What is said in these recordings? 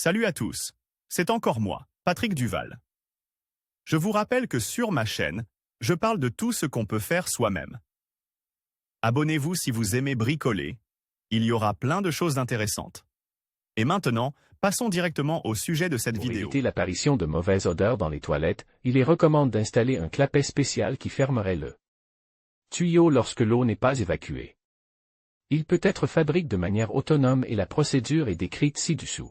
Salut à tous, c'est encore moi, Patrick Duval. Je vous rappelle que sur ma chaîne, je parle de tout ce qu'on peut faire soi-même. Abonnez-vous si vous aimez bricoler, il y aura plein de choses intéressantes. Et maintenant, passons directement au sujet de cette vidéo. Pour éviter l'apparition de mauvaises odeurs dans les toilettes, il est recommandé d'installer un clapet spécial qui fermerait le tuyau lorsque l'eau n'est pas évacuée. Il peut être fabriqué de manière autonome et la procédure est décrite ci-dessous.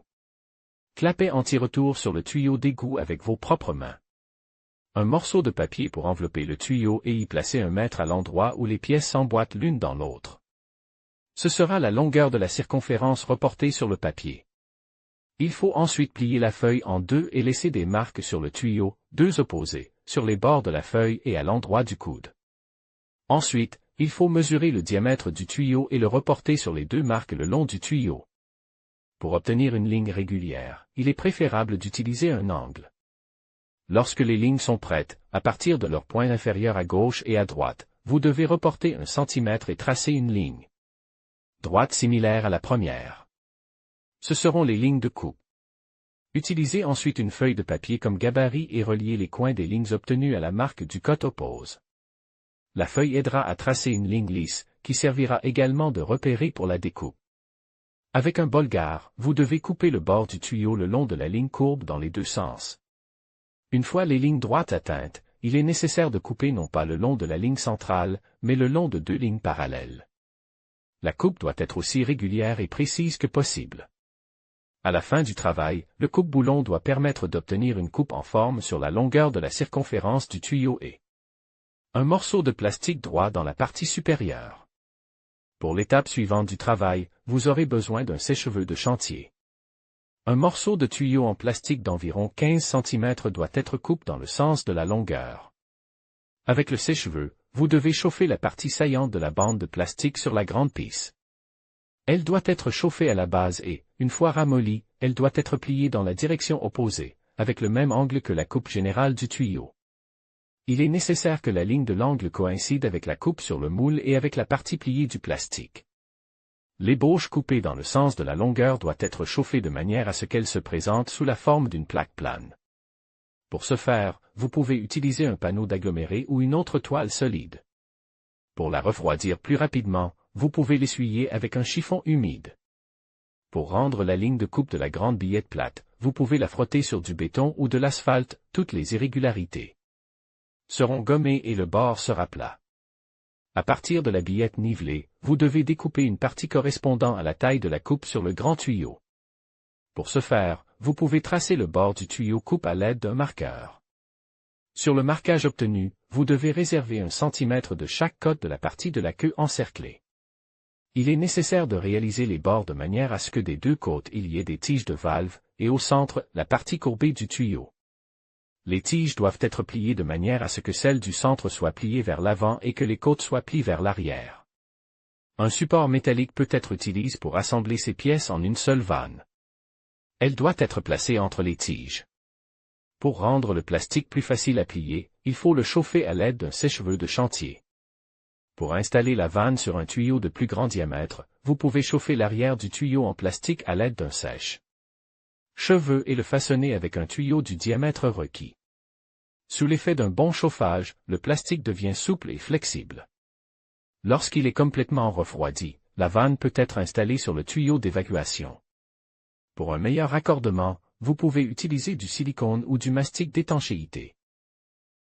Clapet anti-retour sur le tuyau d'égout avec vos propres mains. Un morceau de papier pour envelopper le tuyau et y placer 1 mètre à l'endroit où les pièces s'emboîtent l'une dans l'autre. Ce sera la longueur de la circonférence reportée sur le papier. Il faut ensuite plier la feuille en deux et laisser des marques sur le tuyau, deux opposées, sur les bords de la feuille et à l'endroit du coude. Ensuite, il faut mesurer le diamètre du tuyau et le reporter sur les deux marques le long du tuyau. Pour obtenir une ligne régulière, il est préférable d'utiliser un angle. Lorsque les lignes sont prêtes, à partir de leur point inférieur à gauche et à droite, vous devez reporter 1 centimètre et tracer une ligne droite similaire à la première. Ce seront les lignes de coupe. Utilisez ensuite une feuille de papier comme gabarit et reliez les coins des lignes obtenues à la marque du côté oppose. La feuille aidera à tracer une ligne lisse, qui servira également de repérer pour la découpe. Avec un bolgare, vous devez couper le bord du tuyau le long de la ligne courbe dans les deux sens. Une fois les lignes droites atteintes, il est nécessaire de couper non pas le long de la ligne centrale, mais le long de 2 lignes parallèles. La coupe doit être aussi régulière et précise que possible. À la fin du travail, le coupe-boulon doit permettre d'obtenir une coupe en forme sur la longueur de la circonférence du tuyau et un morceau de plastique droit dans la partie supérieure. Pour l'étape suivante du travail, vous aurez besoin d'un sèche-cheveux de chantier. Un morceau de tuyau en plastique d'environ 15 cm doit être coupé dans le sens de la longueur. Avec le sèche-cheveux, vous devez chauffer la partie saillante de la bande de plastique sur la grande pisse. Elle doit être chauffée à la base et, une fois ramollie, elle doit être pliée dans la direction opposée, avec le même angle que la coupe générale du tuyau. Il est nécessaire que la ligne de l'angle coïncide avec la coupe sur le moule et avec la partie pliée du plastique. L'ébauche coupée dans le sens de la longueur doit être chauffée de manière à ce qu'elle se présente sous la forme d'une plaque plane. Pour ce faire, vous pouvez utiliser un panneau d'aggloméré ou une autre toile solide. Pour la refroidir plus rapidement, vous pouvez l'essuyer avec un chiffon humide. Pour rendre la ligne de coupe de la grande billette plate, vous pouvez la frotter sur du béton ou de l'asphalte, toutes les irrégularités seront gommées et le bord sera plat. À partir de la billette nivelée, vous devez découper une partie correspondant à la taille de la coupe sur le grand tuyau. Pour ce faire, vous pouvez tracer le bord du tuyau coupe à l'aide d'un marqueur. Sur le marquage obtenu, vous devez réserver 1 centimètre de chaque côté de la partie de la queue encerclée. Il est nécessaire de réaliser les bords de manière à ce que des deux côtés il y ait des tiges de valve, et au centre, la partie courbée du tuyau. Les tiges doivent être pliées de manière à ce que celle du centre soit pliée vers l'avant et que les côtes soient pliées vers l'arrière. Un support métallique peut être utilisé pour assembler ces pièces en une seule vanne. Elle doit être placée entre les tiges. Pour rendre le plastique plus facile à plier, il faut le chauffer à l'aide d'un sèche-cheveux de chantier. Pour installer la vanne sur un tuyau de plus grand diamètre, vous pouvez chauffer l'arrière du tuyau en plastique à l'aide d'un sèche-cheveux et le façonner avec un tuyau du diamètre requis. Sous l'effet d'un bon chauffage, le plastique devient souple et flexible. Lorsqu'il est complètement refroidi, la vanne peut être installée sur le tuyau d'évacuation. Pour un meilleur raccordement, vous pouvez utiliser du silicone ou du mastic d'étanchéité.